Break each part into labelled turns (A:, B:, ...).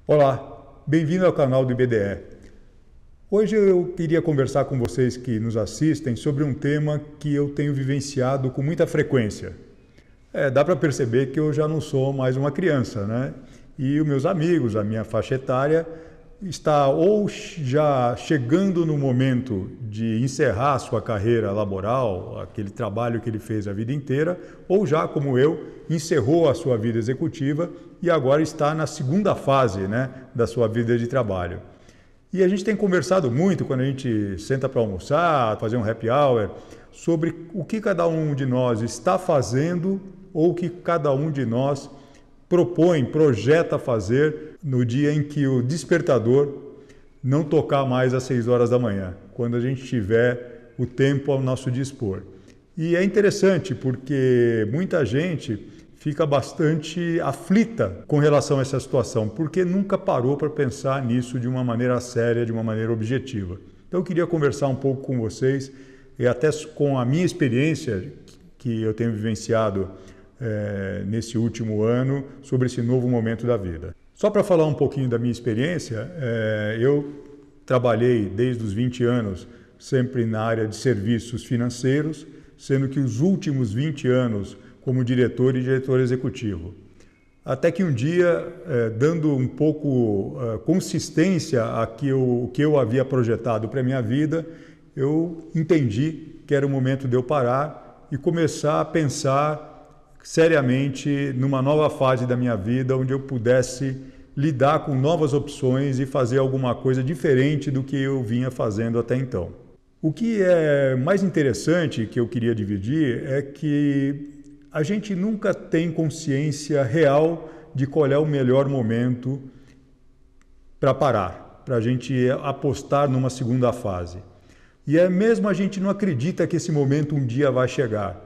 A: Olá, bem-vindo ao canal do IBDE. Hoje eu queria conversar com vocês que nos assistem sobre um tema que eu tenho vivenciado com muita frequência. Dá para perceber que eu já não sou mais uma criança, né? E os meus amigos, a minha faixa etária, está ou já chegando no momento de encerrar sua carreira laboral, aquele trabalho que ele fez a vida inteira, ou já, como eu, encerrou a sua vida executiva e agora está na segunda fase, né, da sua vida de trabalho. E a gente tem conversado muito quando a gente senta para almoçar, fazer um happy hour, sobre o que cada um de nós está fazendo ou o que cada um de nós propõe, projeta fazer no dia em que o despertador não tocar mais às 6 horas da manhã, quando a gente tiver o tempo ao nosso dispor. E é interessante porque muita gente fica bastante aflita com relação a essa situação, porque nunca parou para pensar nisso de uma maneira séria, de uma maneira objetiva. Então eu queria conversar um pouco com vocês, e até com a minha experiência que eu tenho vivenciado nesse último ano, sobre esse novo momento da vida. Só para falar um pouquinho da minha experiência, eu trabalhei desde os 20 anos sempre na área de serviços financeiros, sendo que os últimos 20 anos como diretor e diretor executivo. Até que um dia, dando um pouco consistência ao que eu havia projetado para a minha vida, eu entendi que era o momento de eu parar e começar a pensar seriamente numa nova fase da minha vida, onde eu pudesse lidar com novas opções e fazer alguma coisa diferente do que eu vinha fazendo até então. O que é mais interessante que eu queria dividir é que a gente nunca tem consciência real de qual é o melhor momento para parar, para a gente apostar numa segunda fase. E mesmo a gente não acredita que esse momento um dia vai chegar.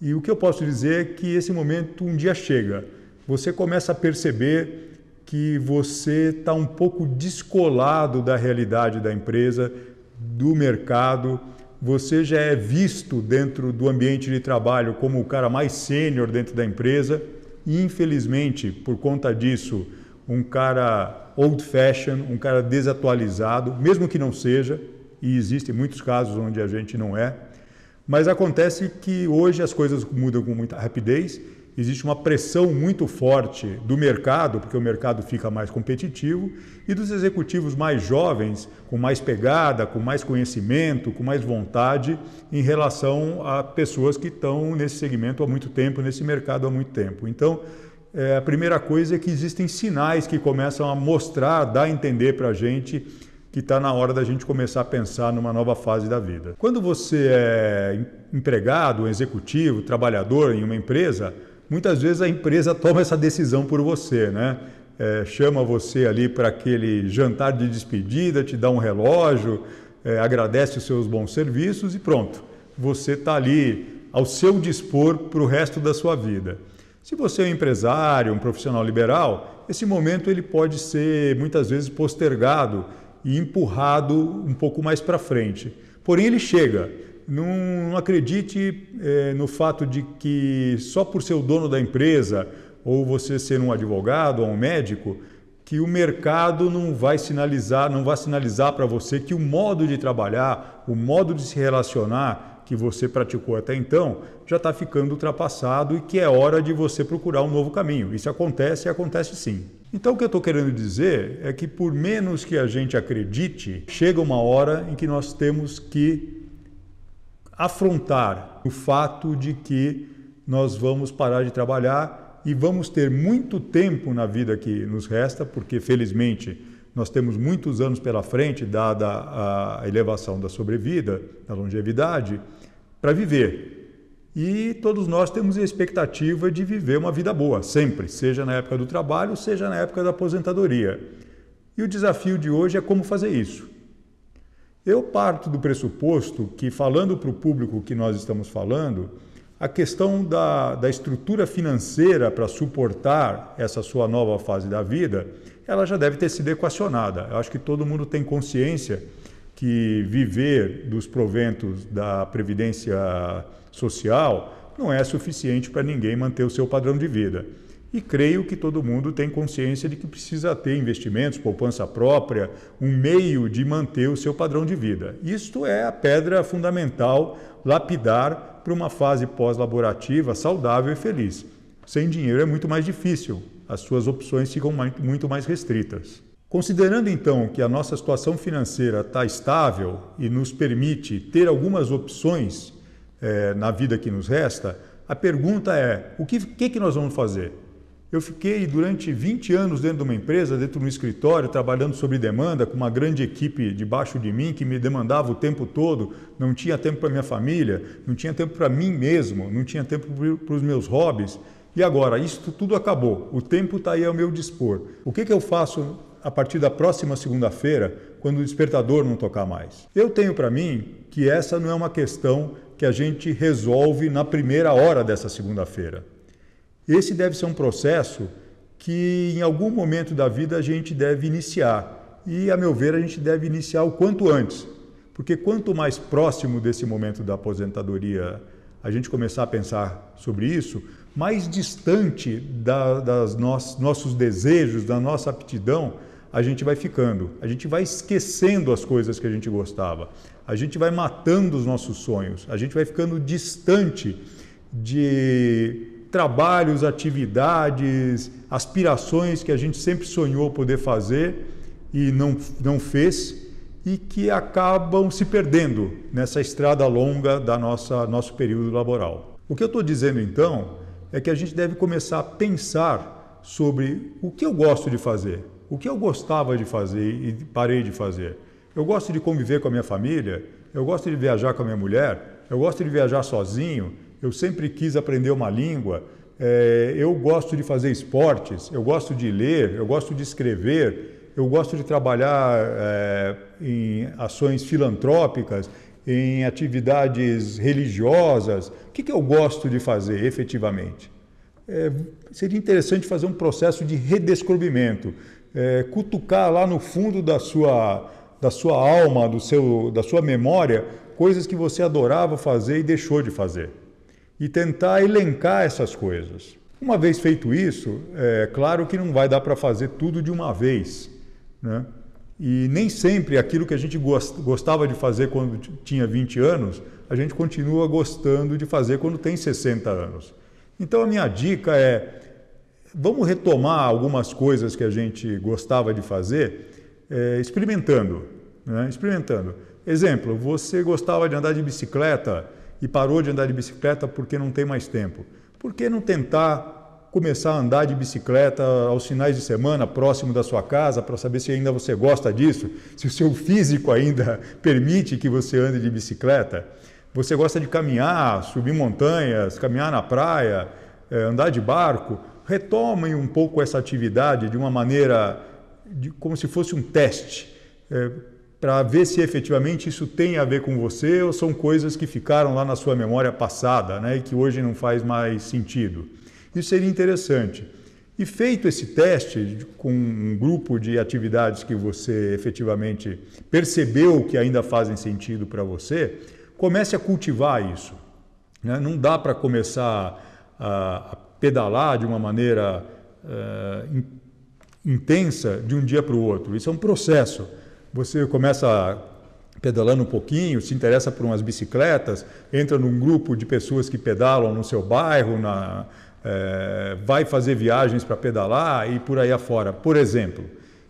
A: E o que eu posso dizer é que esse momento um dia chega. Você começa a perceber que você está um pouco descolado da realidade da empresa, do mercado. Você já é visto dentro do ambiente de trabalho como o cara mais sênior dentro da empresa. E, infelizmente, por conta disso, um cara old fashion, um cara desatualizado, mesmo que não seja, e existem muitos casos onde a gente não é. Mas acontece que hoje as coisas mudam com muita rapidez, existe uma pressão muito forte do mercado, porque o mercado fica mais competitivo, e dos executivos mais jovens, com mais pegada, com mais conhecimento, com mais vontade, em relação a pessoas que estão nesse segmento há muito tempo, nesse mercado há muito tempo. Então, a primeira coisa é que existem sinais que começam a mostrar, dar a entender para a gente que está na hora da gente começar a pensar numa nova fase da vida. Quando você é empregado, executivo, trabalhador em uma empresa, muitas vezes a empresa toma essa decisão por você, né? Chama você ali para aquele jantar de despedida, te dá um relógio, agradece os seus bons serviços e pronto. Você está ali ao seu dispor para o resto da sua vida. Se você é um empresário, um profissional liberal, esse momento ele pode ser muitas vezes postergado e empurrado um pouco mais para frente. Porém, ele chega. Não acredite no fato de que só por ser o dono da empresa ou você ser um advogado ou um médico, que o mercado não vai sinalizar para você que o modo de trabalhar, o modo de se relacionar que você praticou até então já está ficando ultrapassado e que é hora de você procurar um novo caminho. Isso acontece e acontece sim. Então o que eu estou querendo dizer é que por menos que a gente acredite, chega uma hora em que nós temos que afrontar o fato de que nós vamos parar de trabalhar e vamos ter muito tempo na vida que nos resta, porque felizmente nós temos muitos anos pela frente, dada a elevação da sobrevida, da longevidade, para viver. E todos nós temos a expectativa de viver uma vida boa, sempre, seja na época do trabalho, seja na época da aposentadoria. E o desafio de hoje é como fazer isso. Eu parto do pressuposto que, falando para o público que nós estamos falando, a questão da estrutura financeira para suportar essa sua nova fase da vida, ela já deve ter sido equacionada. Eu acho que todo mundo tem consciência que viver dos proventos da Previdência Social não é suficiente para ninguém manter o seu padrão de vida. E creio que todo mundo tem consciência de que precisa ter investimentos, poupança própria, um meio de manter o seu padrão de vida. Isto é a pedra fundamental, lapidar para uma fase pós-laborativa saudável e feliz. Sem dinheiro é muito mais difícil, as suas opções ficam muito mais restritas. Considerando então que a nossa situação financeira está estável e nos permite ter algumas opções na vida que nos resta, a pergunta é, o que nós vamos fazer? Eu fiquei durante 20 anos dentro de uma empresa, dentro de um escritório, trabalhando sob demanda, com uma grande equipe debaixo de mim, que me demandava o tempo todo, não tinha tempo para minha família, não tinha tempo para mim mesmo, não tinha tempo para os meus hobbies. E agora, isso tudo acabou, o tempo está aí ao meu dispor. O que eu faço a partir da próxima segunda-feira, quando o despertador não tocar mais? Eu tenho para mim que essa não é uma questão que a gente resolve na primeira hora dessa segunda-feira. Esse deve ser um processo que em algum momento da vida a gente deve iniciar. E, a meu ver, a gente deve iniciar o quanto antes. Porque quanto mais próximo desse momento da aposentadoria a gente começar a pensar sobre isso, mais distante dos nossos desejos, da nossa aptidão, a gente vai ficando. A gente vai esquecendo as coisas que a gente gostava. A gente vai matando os nossos sonhos. A gente vai ficando distante de trabalhos, atividades, aspirações que a gente sempre sonhou poder fazer e não fez e que acabam se perdendo nessa estrada longa da nosso período laboral. O que eu estou dizendo então é que a gente deve começar a pensar sobre o que eu gosto de fazer, o que eu gostava de fazer e parei de fazer. Eu gosto de conviver com a minha família, eu gosto de viajar com a minha mulher, eu gosto de viajar sozinho, eu sempre quis aprender uma língua, eu gosto de fazer esportes, eu gosto de ler, eu gosto de escrever, eu gosto de trabalhar em ações filantrópicas, em atividades religiosas. O que eu gosto de fazer efetivamente? Seria interessante fazer um processo de redescobrimento, cutucar lá no fundo da sua alma, da sua memória, coisas que você adorava fazer e deixou de fazer. E tentar elencar essas coisas. Uma vez feito isso, é claro que não vai dar para fazer tudo de uma vez, né? E nem sempre aquilo que a gente gostava de fazer quando tinha 20 anos, a gente continua gostando de fazer quando tem 60 anos. Então a minha dica é, vamos retomar algumas coisas que a gente gostava de fazer, experimentando, né? Experimentando. Exemplo, você gostava de andar de bicicleta e parou de andar de bicicleta porque não tem mais tempo. Por que não tentar começar a andar de bicicleta aos finais de semana, próximo da sua casa, para saber se ainda você gosta disso, se o seu físico ainda permite que você ande de bicicleta? Você gosta de caminhar, subir montanhas, caminhar na praia, andar de barco? Retomem um pouco essa atividade de uma maneira, como se fosse um teste, para ver se efetivamente isso tem a ver com você ou são coisas que ficaram lá na sua memória passada, né, e que hoje não faz mais sentido. Isso seria interessante. E feito esse teste com um grupo de atividades que você efetivamente percebeu que ainda fazem sentido para você, comece a cultivar isso, né? Não dá para começar a pedalar de uma maneira intensa de um dia para o outro. Isso é um processo. Você começa pedalando um pouquinho, se interessa por umas bicicletas, entra num grupo de pessoas que pedalam no seu bairro, vai fazer viagens para pedalar e por aí afora, por exemplo.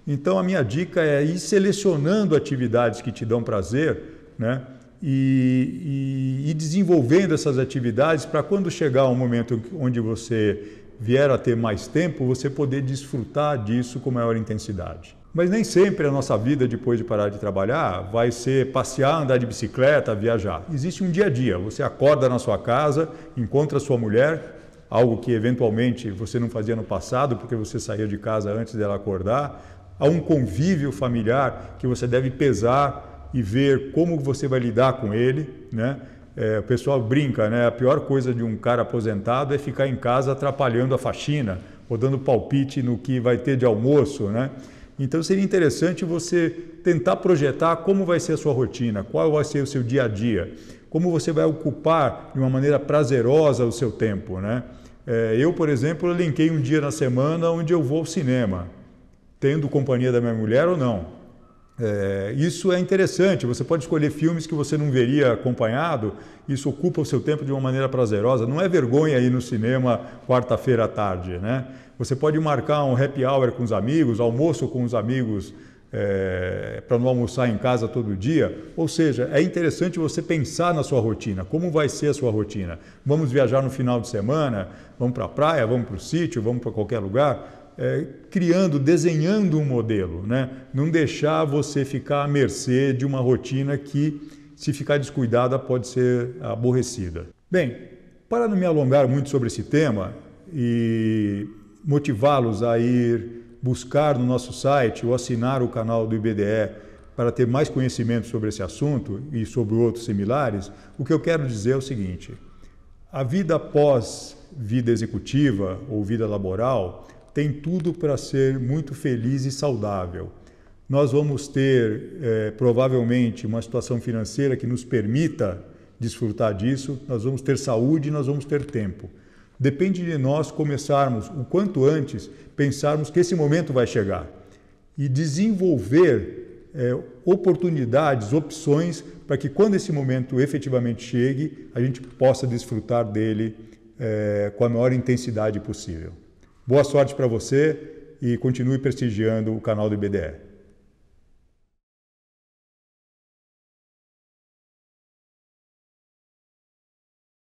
A: Então a minha dica é ir selecionando atividades que te dão prazer, né? E desenvolvendo essas atividades para quando chegar um momento onde você vier a ter mais tempo, você poder desfrutar disso com maior intensidade. Mas nem sempre a nossa vida, depois de parar de trabalhar, vai ser passear, andar de bicicleta, viajar. Existe um dia a dia. Você acorda na sua casa, encontra sua mulher, algo que eventualmente você não fazia no passado, porque você saía de casa antes dela acordar. Há um convívio familiar que você deve pesar e ver como você vai lidar com ele, né? O pessoal brinca, né? A pior coisa de um cara aposentado é ficar em casa atrapalhando a faxina, ou dando palpite no que vai ter de almoço, né? Então seria interessante você tentar projetar como vai ser a sua rotina, qual vai ser o seu dia a dia, como você vai ocupar de uma maneira prazerosa o seu tempo, né? Eu, por exemplo, elenquei um dia na semana onde eu vou ao cinema, tendo companhia da minha mulher ou não. Isso é interessante, você pode escolher filmes que você não veria acompanhado, isso ocupa o seu tempo de uma maneira prazerosa, não é vergonha ir no cinema quarta-feira à tarde, né? Você pode marcar um happy hour com os amigos, almoço com os amigos, para não almoçar em casa todo dia, ou seja, é interessante você pensar na sua rotina, como vai ser a sua rotina. Vamos viajar no final de semana, vamos para a praia, vamos para o sítio, vamos para qualquer lugar, desenhando um modelo, né? Não deixar você ficar à mercê de uma rotina que, se ficar descuidada, pode ser aborrecida. Bem, para não me alongar muito sobre esse tema e motivá-los a ir buscar no nosso site ou assinar o canal do IBDE para ter mais conhecimento sobre esse assunto e sobre outros similares, o que eu quero dizer é o seguinte: a vida após vida executiva ou vida laboral tem tudo para ser muito feliz e saudável. Nós vamos ter, provavelmente, uma situação financeira que nos permita desfrutar disso, nós vamos ter saúde e nós vamos ter tempo. Depende de nós começarmos, o quanto antes, pensarmos que esse momento vai chegar e desenvolver oportunidades, opções, para que quando esse momento efetivamente chegue, a gente possa desfrutar dele com a maior intensidade possível. Boa sorte para você e continue prestigiando o canal do IBDE.